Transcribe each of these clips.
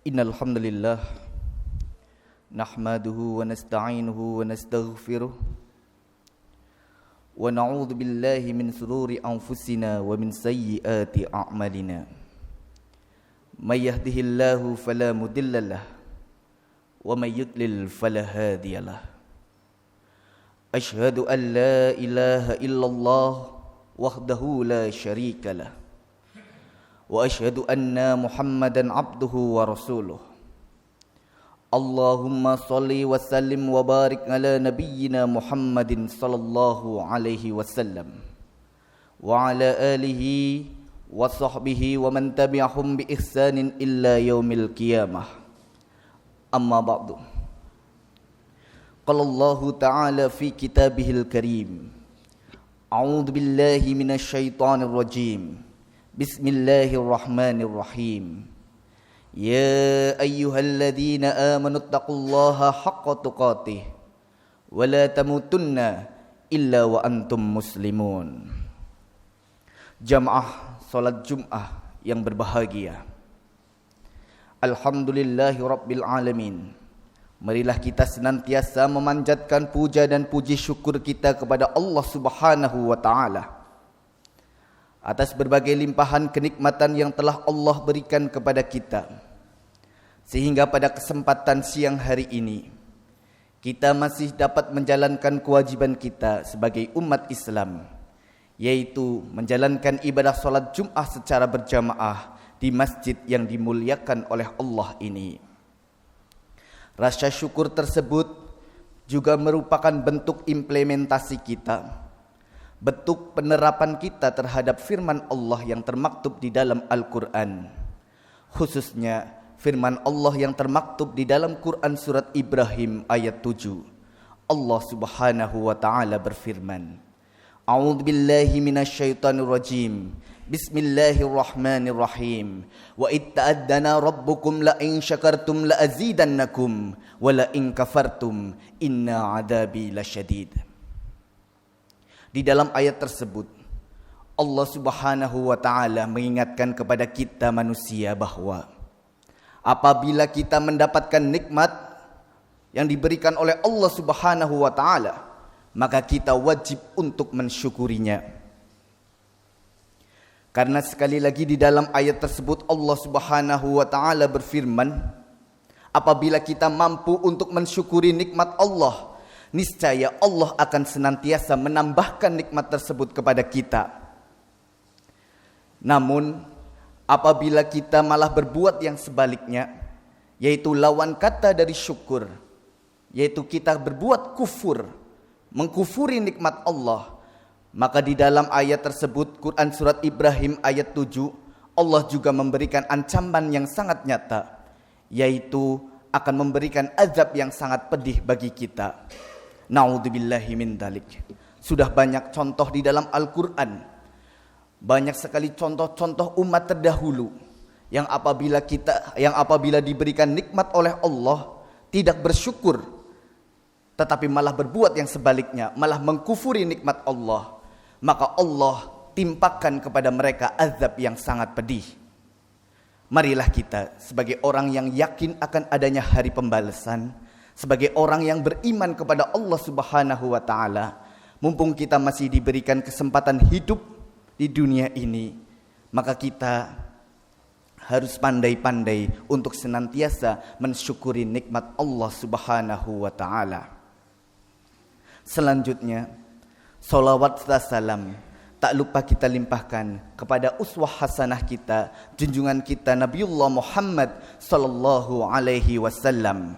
Innal hamdalillah nahmaduhu wa nasta'inuhu wa nastaghfiruh wa na'udzu billahi min shururi anfusina wa min sayyiati a'malina. May yahdihillahu fala mudhillalah wa may yudlil fala hadiyalah. Asyhadu an la ilaha illallah wahdahu la syarikalah wa asyhadu anna Muhammadan abduhu wa rasuluh. Allahumma salli wa sallim wa barik ala nabiyyina Muhammadin sallallahu alaihi wasallam wa ala alihi wa sahbihi wa man tabi'ahum bi ihsanin illa yaumil qiyamah. Amma ba'du. Qala Allah ta'ala fi kitabihil karim. A'udzu billahi minasy syaithanir rajim. Bismillahirrahmanirrahim. Ya ayyuhalladzina amanu taqullaha haqqa tuqatih wa la tamutunna illa wa antum muslimun. Jamaah salat Jumat yang berbahagia. Alhamdulillahi rabbil alamin. Marilah kita senantiasa memanjatkan puja dan puji syukur kita kepada Allah Subhanahu wa taala atas berbagai limpahan kenikmatan yang telah Allah berikan kepada kita, sehingga pada kesempatan siang hari ini kita masih dapat menjalankan kewajiban kita sebagai umat Islam, yaitu menjalankan ibadah salat Jumat secara berjamaah di masjid yang dimuliakan oleh Allah ini. Rasa syukur tersebut juga merupakan bentuk implementasi kita, bentuk penerapan kita terhadap firman Allah yang termaktub di dalam Al-Quran, khususnya firman Allah yang termaktub di dalam Quran surat Ibrahim ayat 7. Allah Subhanahu wa taala berfirman, A'udzu billahi minasyaitonir rajim. Bismillahirrahmanirrahim. Wa itta'addana rabbukum la in syakartum la azidannakum wa la in kafartum inna 'adzabi lasyadid. Di dalam ayat tersebut Allah Subhanahu wa taala mengingatkan kepada kita manusia bahwa apabila kita mendapatkan nikmat yang diberikan oleh Allah Subhanahu wa taala, maka kita wajib untuk mensyukurinya. Karena sekali lagi di dalam ayat tersebut Allah Subhanahu wa taala berfirman, apabila kita mampu untuk mensyukuri nikmat Allah, niscaya Allah akan senantiasa menambahkan nikmat tersebut kepada kita. Namun apabila kita malah berbuat yang sebaliknya, yaitu lawan kata dari syukur, yaitu kita berbuat kufur, mengkufuri nikmat Allah, maka di dalam ayat tersebut Quran surat Ibrahim ayat 7 Allah juga memberikan ancaman yang sangat nyata, yaitu akan memberikan azab yang sangat pedih bagi kita. Na'udzubillahi min dzalik. Sudah banyak contoh di dalam Al-Quran, banyak sekali contoh-contoh umat terdahulu yang apabila diberikan nikmat oleh Allah tidak bersyukur, tetapi malah berbuat yang sebaliknya, malah mengkufuri nikmat Allah, maka Allah timpakan kepada mereka azab yang sangat pedih. Marilah kita sebagai orang yang yakin akan adanya hari pembalasan, sebagai orang yang beriman kepada Allah Subhanahu wa taala, mumpung kita masih diberikan kesempatan hidup di dunia ini, maka kita harus pandai-pandai untuk senantiasa mensyukuri nikmat Allah Subhanahu wa taala. Selanjutnya, salawat dan salam tak lupa kita limpahkan kepada uswah hasanah kita, junjungan kita Nabiullah Muhammad sallallahu alaihi wasallam.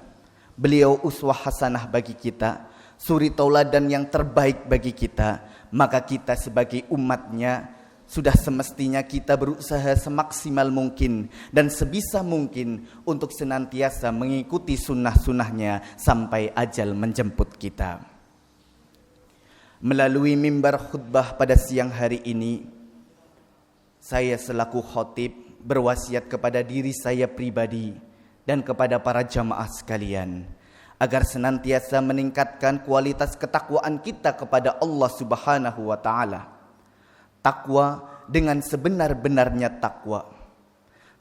Beliau uswah hasanah bagi kita, suri tauladan yang terbaik bagi kita. Maka kita sebagai umatnya sudah semestinya kita berusaha semaksimal mungkin dan sebisa mungkin untuk senantiasa mengikuti sunnah-sunnahnya sampai ajal menjemput kita. Melalui mimbar khutbah pada siang hari ini, saya selaku khatib berwasiat kepada diri saya pribadi dan kepada para jamaah sekalian agar senantiasa meningkatkan kualitas ketakwaan kita kepada Allah Subhanahu wa taala. Takwa dengan sebenar-benarnya takwa.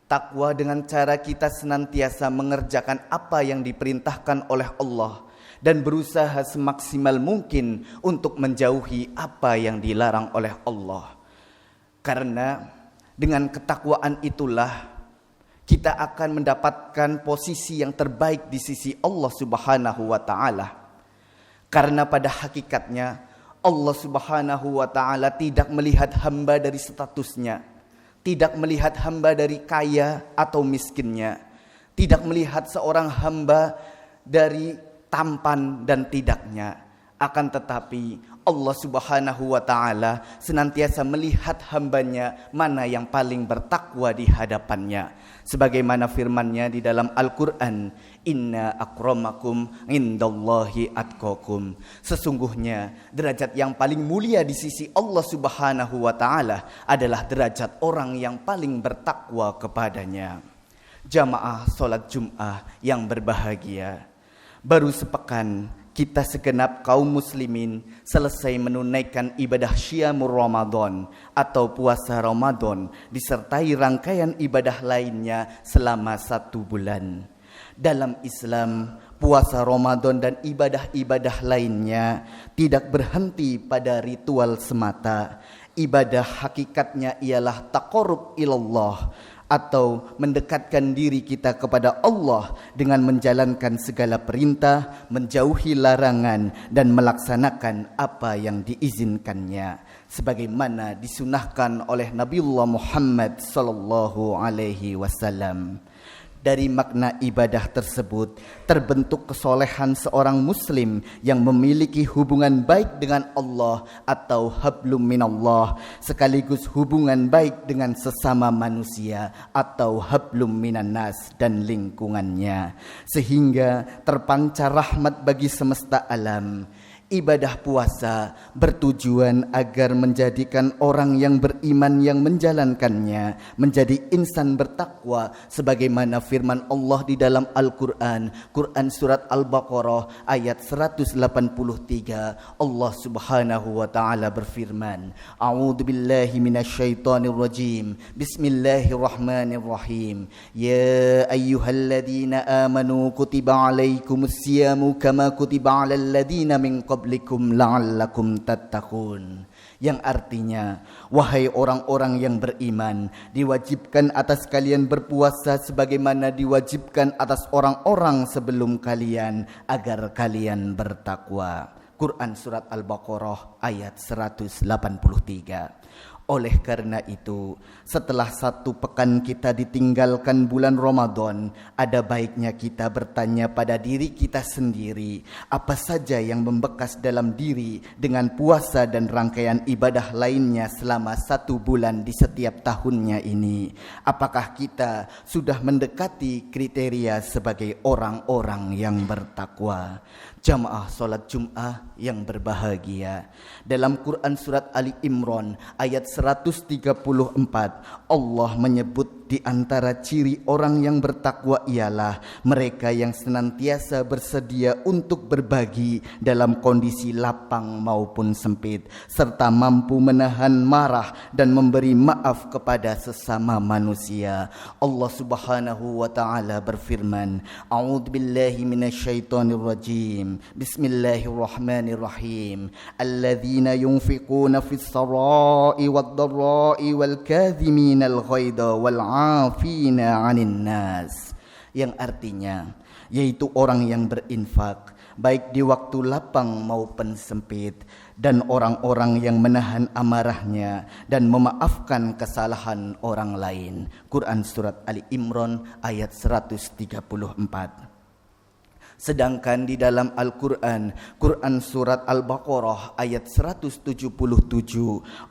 Takwa dengan cara kita senantiasa mengerjakan apa yang diperintahkan oleh Allah dan berusaha semaksimal mungkin untuk menjauhi apa yang dilarang oleh Allah. Karena dengan ketakwaan itulah kita akan mendapatkan posisi yang terbaik di sisi Allah Subhanahu wa taala. Karena pada hakikatnya Allah Subhanahu wa taala tidak melihat hamba dari statusnya, tidak melihat hamba dari kaya atau miskinnya, tidak melihat seorang hamba dari tampan dan tidaknya. Akan tetapi Allah Subhanahu wa taala senantiasa melihat hambanya mana yang paling bertakwa di hadapannya. Sebagaimana firman-Nya di dalam Al-Qur'an, "Inna akramakum indallahi atqakum." Sesungguhnya derajat yang paling mulia di sisi Allah Subhanahu wa taala adalah derajat orang yang paling bertakwa kepadanya. Jamaah salat Jumat yang berbahagia, baru sepekan kita segenap kaum muslimin selesai menunaikan ibadah Syamur Ramadan atau puasa Ramadan disertai rangkaian ibadah lainnya selama 1 bulan. Dalam Islam, puasa Ramadan dan ibadah-ibadah lainnya tidak berhenti pada ritual semata. Ibadah hakikatnya ialah taqarrub ilallah, atau mendekatkan diri kita kepada Allah dengan menjalankan segala perintah, menjauhi larangan, dan melaksanakan apa yang diizinkannya, sebagaimana disunahkan oleh Nabiullah Muhammad sallallahu alaihi wasallam. Dari makna ibadah tersebut terbentuk kesolehan seorang muslim yang memiliki hubungan baik dengan Allah atau hablum minallah, sekaligus hubungan baik dengan sesama manusia atau hablum minannas dan lingkungannya, sehingga terpancar rahmat bagi semesta alam. Ibadah puasa bertujuan agar menjadikan orang yang beriman yang menjalankannya menjadi insan bertakwa, sebagaimana firman Allah di dalam Al-Quran, Quran surat Al-Baqarah ayat 183. Allah Subhanahu wa taala berfirman, "A'udzu billahi minasyaitonir rajim. Bismillahirrahmanirrahim. Ya ayyuhalladzina amanu kutiba alaikumus siyamu kama kutiba alal ladzina min qablikum la'allakum tattaqun." Yang artinya, wahai orang-orang yang beriman, diwajibkan atas kalian berpuasa sebagaimana diwajibkan atas orang-orang sebelum kalian agar kalian bertakwa. Quran surat Al-Baqarah ayat 183. Oleh karena itu, setelah 1 pekan kita ditinggalkan bulan Ramadan, ada baiknya kita bertanya pada diri kita sendiri, apa saja yang membekas dalam diri dengan puasa dan rangkaian ibadah lainnya selama 1 bulan di setiap tahunnya ini. Apakah kita sudah mendekati kriteria sebagai orang-orang yang bertakwa? Jamaah salat Jumat yang berbahagia, dalam Quran surat Ali Imran ayat 134, Allah menyebut di antara ciri orang yang bertakwa ialah mereka yang senantiasa bersedia untuk berbagi dalam kondisi lapang maupun sempit, serta mampu menahan marah dan memberi maaf kepada sesama manusia. Allah Subhanahu wa taala berfirman, "A'udzu billahi minasyaitonir rajim. Bismillahirrahmanirrahim. Alladzina yunfiquna fis sarai wad dharra'i wal kadhiminal ghaidha wal 'afina 'anil nas." Yang artinya yaitu orang yang berinfak baik di waktu lapang maupun sempit, dan orang-orang yang menahan amarahnya dan memaafkan kesalahan orang lain. Quran surat Ali Imran ayat 134. Sedangkan di dalam Al-Quran, Quran surat Al-Baqarah ayat 177,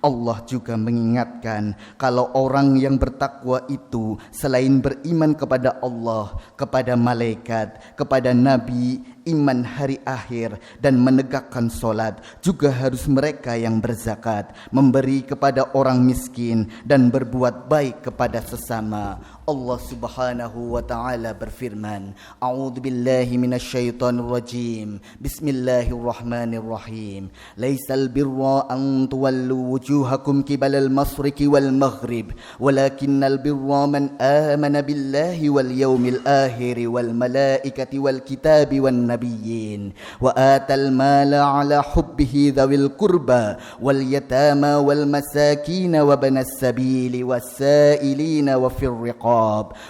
Allah juga mengingatkan kalau orang yang bertakwa itu selain beriman kepada Allah, kepada malaikat, kepada nabi, iman hari akhir, dan menegakkan solat, juga harus mereka yang berzakat, memberi kepada orang miskin, dan berbuat baik kepada sesama. Allah Subhanahu wa taala berfirman, A'udzu billahi minasyaitonir rajim. Bismillahirrahmanirrahim. Laisal birra an tuwallu wujuhakum qibalal masyriqi wal maghrib, walakinnal birra man amana billahi wal yawmil akhir wal malaikati wal kitabi wan nabiyyin wa atal mala ala hubbihi dzawil qurba wal yatama wal masakin wa banas sabili was sailina wa fir riqab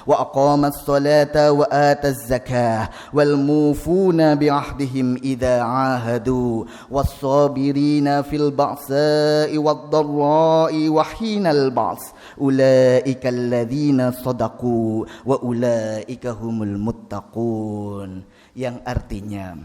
وأقام الصلاة وآتى الزكاة والموفون بعهدهم إذا عاهدوا والصابرين في البأساء والضراء وحين البأس أولئك الذين صدقوا وأولئك هم المتقون. Yang artinya,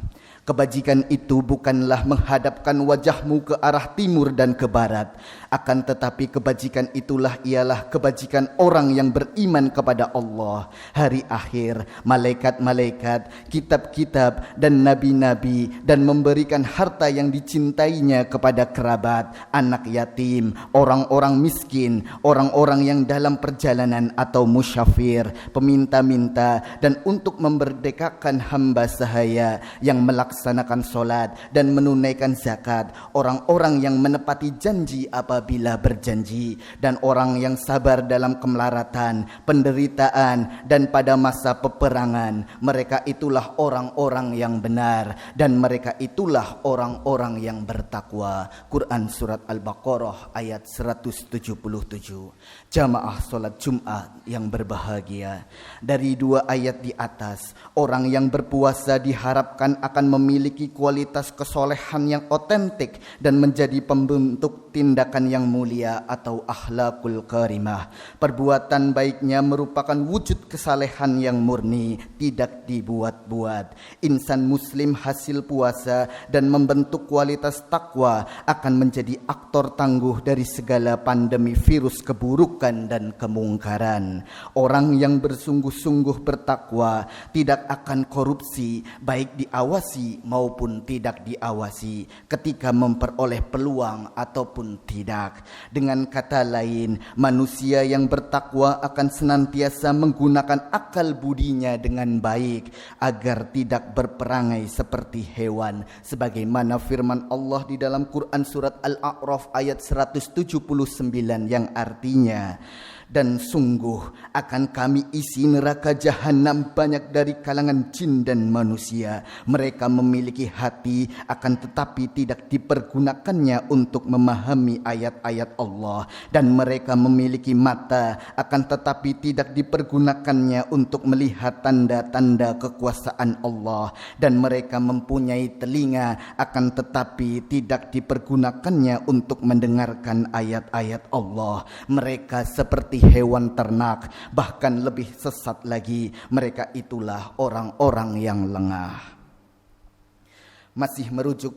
kebajikan itu bukanlah menghadapkan wajahmu ke arah timur dan ke barat, akan tetapi kebajikan itulah ialah kebajikan orang yang beriman kepada Allah, hari akhir, malaikat-malaikat, kitab-kitab dan nabi-nabi, dan memberikan harta yang dicintainya kepada kerabat, anak yatim, orang-orang miskin, orang-orang yang dalam perjalanan atau musyafir, peminta-minta, dan untuk memerdekakan hamba sahaya yang melaksanakan solat dan menunaikan zakat, orang-orang yang menepati janji apabila berjanji, dan orang yang sabar dalam kemelaratan, penderitaan, dan pada masa peperangan. Mereka itulah orang-orang yang benar, dan mereka itulah orang-orang yang bertakwa. Quran Surat Al-Baqarah ayat 177. Jamaah solat Jumat yang berbahagia, dari dua ayat di atas, orang yang berpuasa diharapkan akan memiliki kualitas kesolehan yang otentik dan menjadi pembentuk tindakan yang mulia atau akhlakul karimah. Perbuatan baiknya merupakan wujud kesalehan yang murni, tidak dibuat-buat. Insan muslim hasil puasa dan membentuk kualitas takwa akan menjadi aktor tangguh dari segala pandemi virus keburukan dan kemungkaran. Orang yang bersungguh-sungguh bertakwa tidak akan korupsi, baik diawasi maupun tidak diawasi, ketika memperoleh peluang ataupun tidak. Dengan kata lain, manusia yang bertakwa akan senantiasa menggunakan akal budinya dengan baik agar tidak berperangai seperti hewan, sebagaimana firman Allah di dalam Quran Surat Al-A'raf ayat 179 yang artinya, dan sungguh akan kami isi neraka jahanam banyak dari kalangan jin dan manusia. Mereka memiliki hati, akan tetapi tidak dipergunakannya untuk memahami ayat-ayat Allah, dan mereka memiliki mata, akan tetapi tidak dipergunakannya untuk melihat tanda-tanda kekuasaan Allah, dan mereka mempunyai telinga, akan tetapi tidak dipergunakannya untuk mendengarkan ayat-ayat Allah. Mereka seperti hewan ternak, bahkan lebih sesat lagi, mereka itulah orang-orang yang lengah. Masih merujuk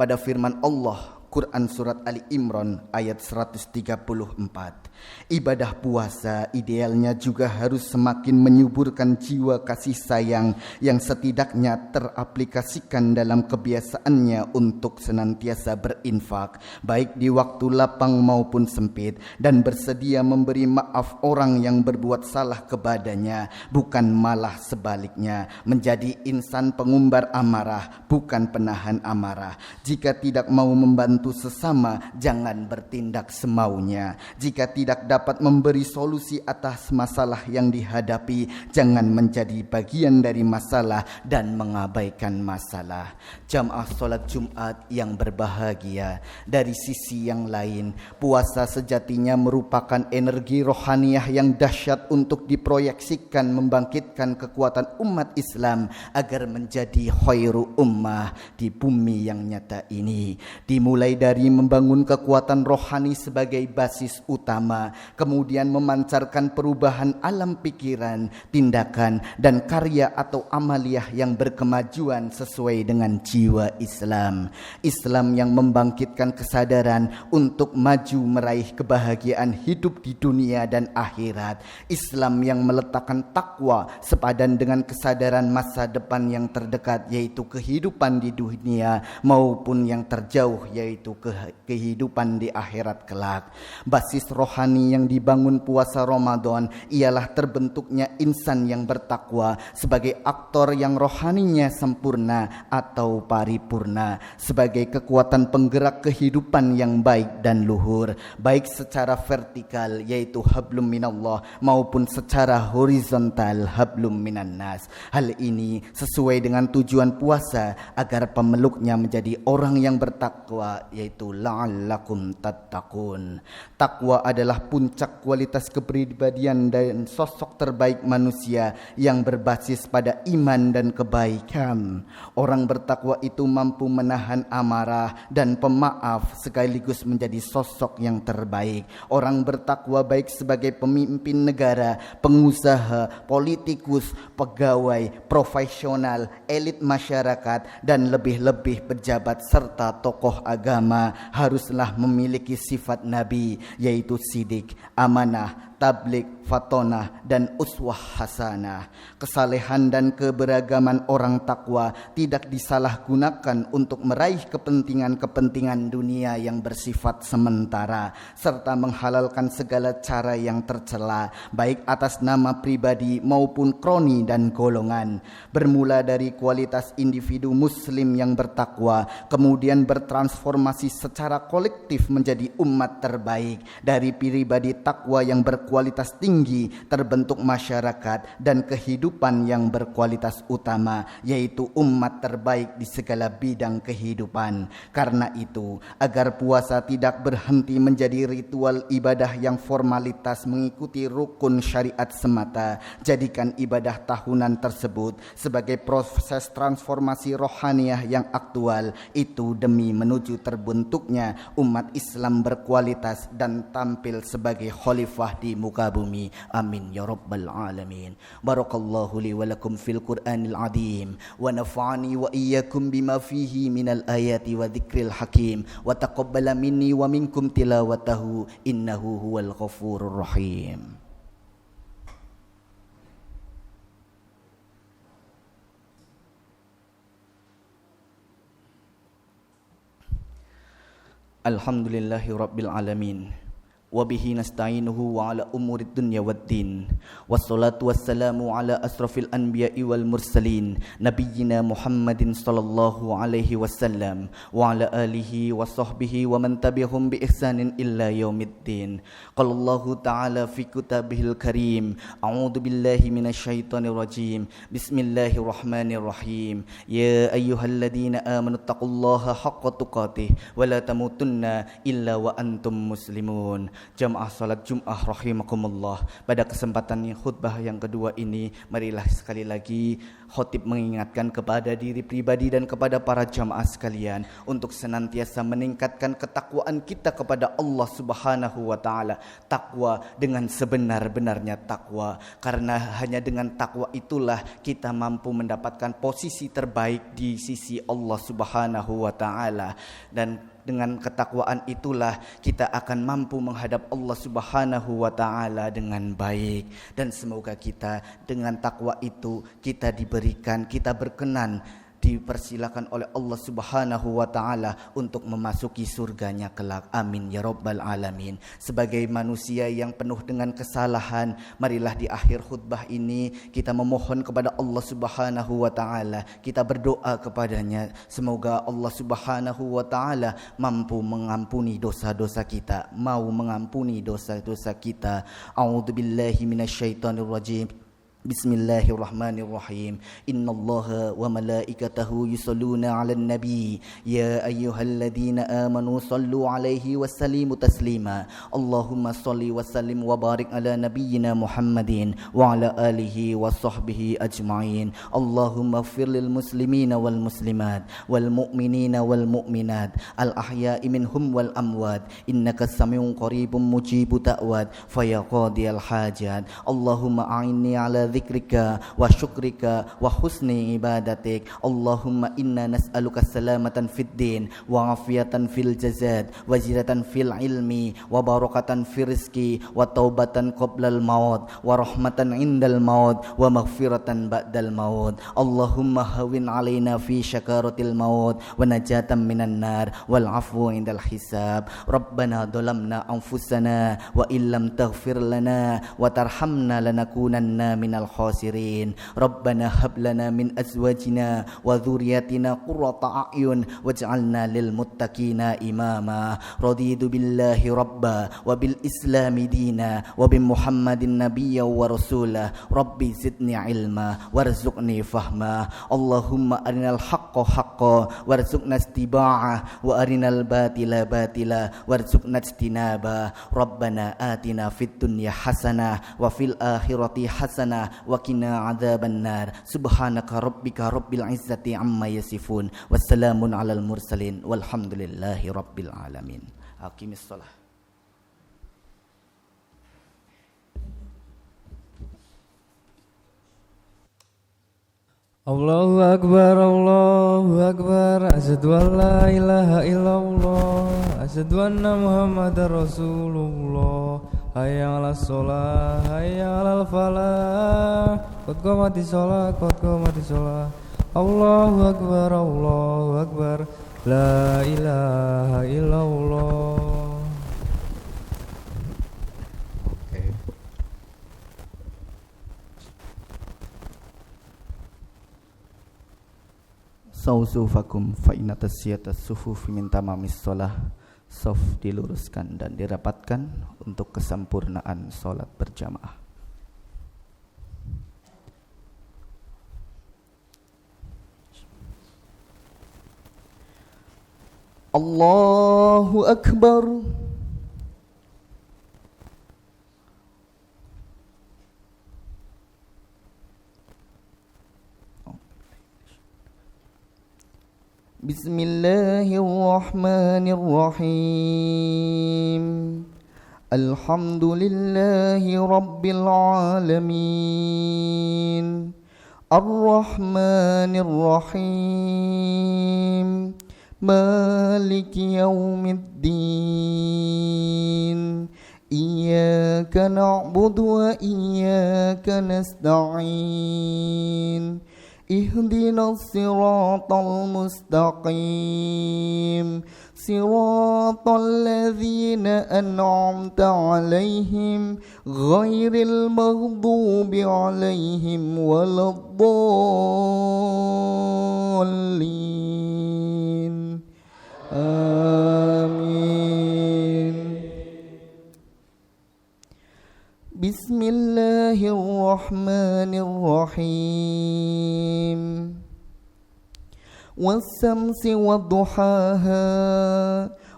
pada firman Allah, Quran Surat Ali Imran ayat 134. Ibadah puasa idealnya juga harus semakin menyuburkan jiwa kasih sayang yang setidaknya teraplikasikan dalam kebiasaannya untuk senantiasa berinfak, baik di waktu lapang maupun sempit, dan bersedia memberi maaf orang yang berbuat salah kepadanya, bukan malah sebaliknya, menjadi insan pengumbar amarah, bukan penahan amarah. Jika tidak mau membantu sesama, jangan bertindak semaunya. Jika tidak dapat memberi solusi atas masalah yang dihadapi, jangan menjadi bagian dari masalah dan mengabaikan masalah. Jamaah solat Jumat yang berbahagia, dari sisi yang lain, puasa sejatinya merupakan energi rohaniah yang dahsyat untuk diproyeksikan membangkitkan kekuatan umat Islam agar menjadi khairu ummah di bumi yang nyata ini. Dimulai dari membangun kekuatan rohani sebagai basis utama, kemudian memancarkan perubahan alam pikiran, tindakan, dan karya atau amaliyah yang berkemajuan sesuai dengan jiwa Islam. Islam yang membangkitkan kesadaran untuk maju meraih kebahagiaan hidup di dunia dan akhirat. Islam yang meletakkan takwa sepadan dengan kesadaran masa depan yang terdekat, yaitu kehidupan di dunia maupun yang terjauh, yaitu yaitu kehidupan di akhirat kelak. Basis rohani yang dibangun puasa Ramadan ialah terbentuknya insan yang bertakwa sebagai aktor yang rohaninya sempurna atau paripurna, sebagai kekuatan penggerak kehidupan yang baik dan luhur, baik secara vertikal yaitu hablum minallah maupun secara horizontal hablum minan nas. Hal ini sesuai dengan tujuan puasa agar pemeluknya menjadi orang yang bertakwa, yaitu la'allakum tattaqun. Takwa adalah puncak kualitas kepribadian dan sosok terbaik manusia yang berbasis pada iman dan kebaikan. Orang bertakwa itu mampu menahan amarah dan pemaaf sekaligus menjadi sosok yang terbaik. Orang bertakwa baik sebagai pemimpin negara, pengusaha, politikus, pegawai, profesional, elit masyarakat, dan lebih-lebih pejabat serta tokoh agama haruslah memiliki sifat Nabi, yaitu sidik, amanah, tablik, fatonah, dan uswah hasanah. Kesalehan dan keberagaman orang takwa tidak disalahgunakan untuk meraih kepentingan-kepentingan dunia yang bersifat sementara, serta menghalalkan segala cara yang tercela, baik atas nama pribadi maupun kroni dan golongan. Bermula dari kualitas individu muslim yang bertakwa, kemudian bertransformasi secara kolektif menjadi umat terbaik. Dari pribadi takwa yang berkualitas tinggi terbentuk masyarakat dan kehidupan yang berkualitas utama, yaitu umat terbaik di segala bidang kehidupan. Karena itu, agar puasa tidak berhenti menjadi ritual ibadah yang formalitas mengikuti rukun syariat semata, jadikan ibadah tahunan tersebut sebagai proses transformasi rohaniah yang aktual, itu demi menuju terbentuknya umat Islam berkualitas dan tampil sebagai khalifah di muka bumi. Amin ya rabbal alamin. Barakallahu li wa lakum fil Qur'anil azim wa nafa'ani wa iyyakum bima fihi minal ayati wa dzikril hakim wa taqabbala minni wa minkum tilawatahu innahu huwal ghafurur rahim. Alhamdulillahi rabbil alamin. Wabihi nasta'inuhu wa ala umurid dunya waddin. Wassalatu wassalamu ala asrafil anbiya'i wal mursalin nabiyyina Muhammadin sallallahu alaihi wasallam wa ala alihi wa sahbihi wa man tabi'ahum bi ihsanin illa yaumiddin. Qala Allahu ta'ala fi kitabihil karim, a'udzu billahi minasyaitonir rajim. Bismillahirrahmanirrahim. Ya ayyuhalladzina amanu taqullaha haqqa tuqatih wa la tamutunna illa wa antum muslimun. Jamaah salat Jum'ah rahimakumullah. Pada kesempatan khutbah yang kedua ini, marilah sekali lagi khotib mengingatkan kepada diri pribadi dan kepada para jamaah sekalian untuk senantiasa meningkatkan ketakwaan kita kepada Allah Subhanahu wa taala. Takwa dengan sebenar-benarnya takwa, karena hanya dengan takwa itulah kita mampu mendapatkan posisi terbaik di sisi Allah Subhanahu wa taala, dan dengan ketakwaan itulah kita akan mampu menghadap Allah Subhanahu wa taala dengan baik. Dan semoga kita dengan takwa itu kita diberikan, kita berkenan, dipersilakan oleh Allah Subhanahu wa taala untuk memasuki surganya kelak. Amin ya rabbal alamin. Sebagai manusia yang penuh dengan kesalahan, marilah di akhir khutbah ini kita memohon kepada Allah Subhanahu wa taala, kita berdoa kepadanya semoga Allah Subhanahu wa taala mampu mengampuni dosa-dosa kita, mau mengampuni dosa-dosa kita. A'udzubillahi minasyaitonir rajim. Bismillahirrahmanirrahim. Innallaha wa malaikatahu yusholluna 'alan nabi ya ayyuhalladzina amanu shallu 'alaihi wa sallimu taslima. Allahumma shalli wa sallim wa barik ala nabiyyina Muhammadin wa ala alihi wa sahbihi ajma'in. Allahumma ighfir lil muslimina wal muslimat wal mu'minina wal mu'minat al ahya'i minhum wal amwat innaka samiun qaribun mujibut da'wat fa ya qadiyal hajat. Allahumma a'inni ala dzikrika wa syukrika wa husni ibadatik. Allahumma inna nas'aluka salamatan fid din wa afiyatan fil jazad wa zidatan fil ilmi wa barakatan fil rizqi wa taubatan qoblal maut wa rahmatan indal maut wa maghfiratan ba'dal maut. Allahumma hawin alaina fi syakaratil maut wa najatan minan nar wal afwu indal hisab. Rabbana dhalamna anfusana wa illam taghfir lana wa tarhamna lanakunanna minal khasirin. Rabbana hab lana min azwajina wa dhurriyyatina qurrata a'yun waj'alna lil muttaqina imama. Raditu billahi rabba wa bil islami dina wa bi muhammadin nabiyya wa rasulah. Rabbi zidni ilma warzuqni fahma. Allahumma arinal haqqa haqqa warzuqna istiba'ah wa arinal batila batila warzuqna istinaba. Rabbana atina fid dunya hasanah wa fil akhirati hasanah wa qina adzaban nar. Subhanaka rabbika rabbil izzati amma yasifun. Wassalamun alal mursalin walhamdulillahi rabbil alamin. Aqimis shalah. Allahu Akbar, Allahu Akbar. Asyhadu an la ilaha illallah, asyhadu anna Muhammadar Rasulullah. Hayya 'alas shalah, hayya 'alal falah. Qad qamatis shalah, qad qamatis shalah. Allahu Akbar, Allahu Akbar. La ilaha illallah. Sausufakum fa inna tasyiatas sufufi min tamamis shalah. Saf diluruskan dan dirapatkan untuk kesempurnaan salat berjamaah. Allahu Akbar. Bismillahirrahmanirrahim. Alhamdulillahi rabbil alamin. Ar-Rahmanir-Rahim. Maliki yaumiddin. Iyyaka na'budu wa iyyaka nasta'in. Ihdinas siratal mustaqim. Siratal ladzina an'amta 'alaihim ghairil maghdubi 'alaihim waladdallin. Amin. Bismillahirrahmanirrahim. Was-samsi wadduhaha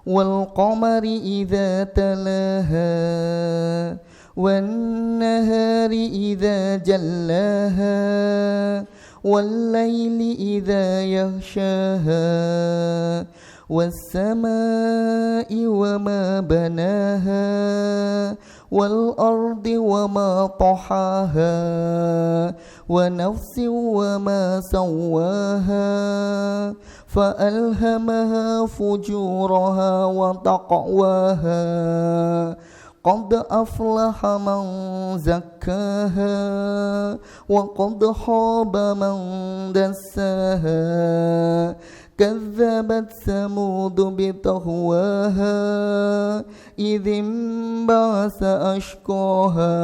wal qamari idza talaha wan nahari idza jallaha wal laili idza yaghshaha was samai wama banaha wal ardi wama tahaha wa nafsin wama sawaha fa alhamaha fujuraha wa taqwaha. Qad aflaha man zakkaha wa qad khaba man dassaha. كذبت ثمود بطغواها إذ انبعث أشقاها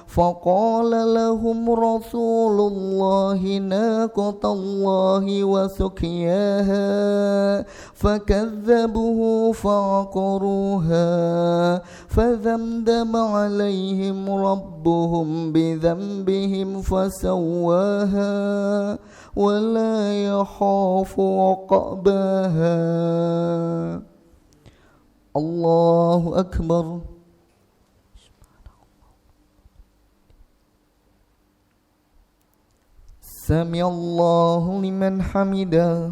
فقال لهم رسول الله ناقة الله وسقياها فكذبوه فعقروها فدمدم عليهم ربهم بذنبهم فسواها ولا يخاف عقباها. الله أكبر. سمع الله لمن حمده.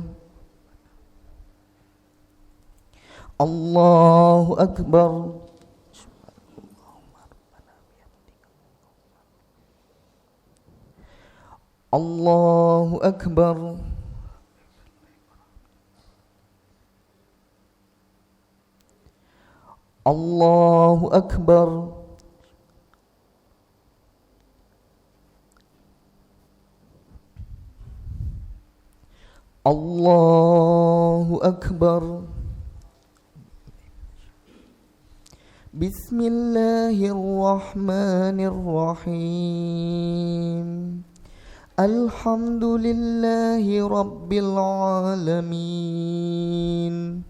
الله أكبر. Allahu Akbar. Allahu Akbar. Allahu Akbar. Bismillahirrahmanirrahim. Alhamdulillahi Rabbil Alamin.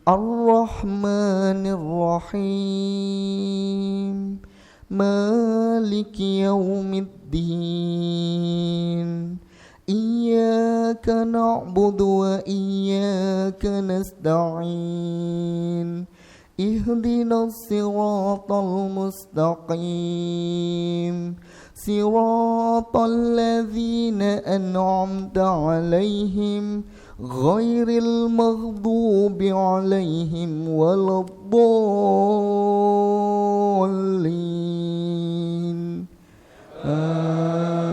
Ar-Rahmanir-Rahim. Maliki yaumiddin. Iyyaka na'budu wa iyyaka nasta'in. Ihdinas siratal mustaqim. Siratal ladzina an'amta 'alaihim ghairil maghdubi 'alaihim waladdallin. Amin.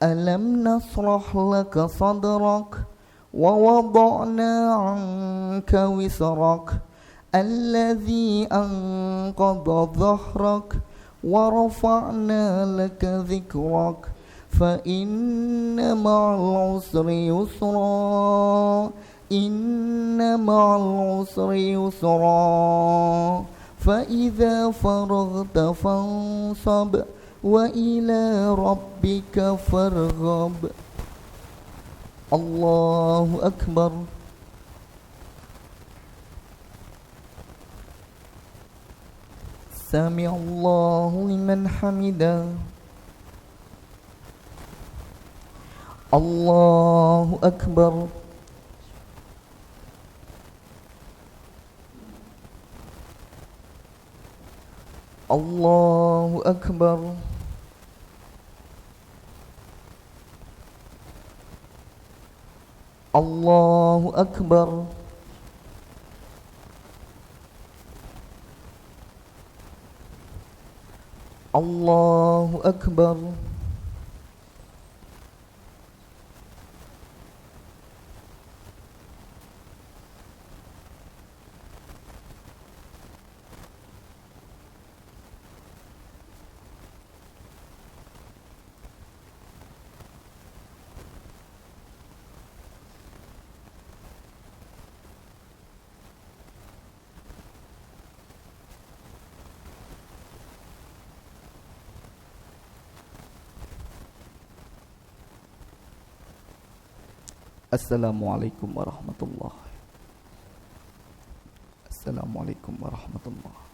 Alam nasrah laka sadrak wa wada'na 'anka wisrak alladhi anqadha dhahrak wa rafa'na laka dhikrak fa inna ma'al usri yusra inna ma'al usri yusra fa idza faraghta fansab wa ila rabbika farghab. Allahu Akbar. Sami'allahu liman hamidah. Allahu Akbar. Allahu Akbar. Allahu Akbar. Allahu Akbar. Assalamualaikum warahmatullahi. Assalamualaikum warahmatullahi.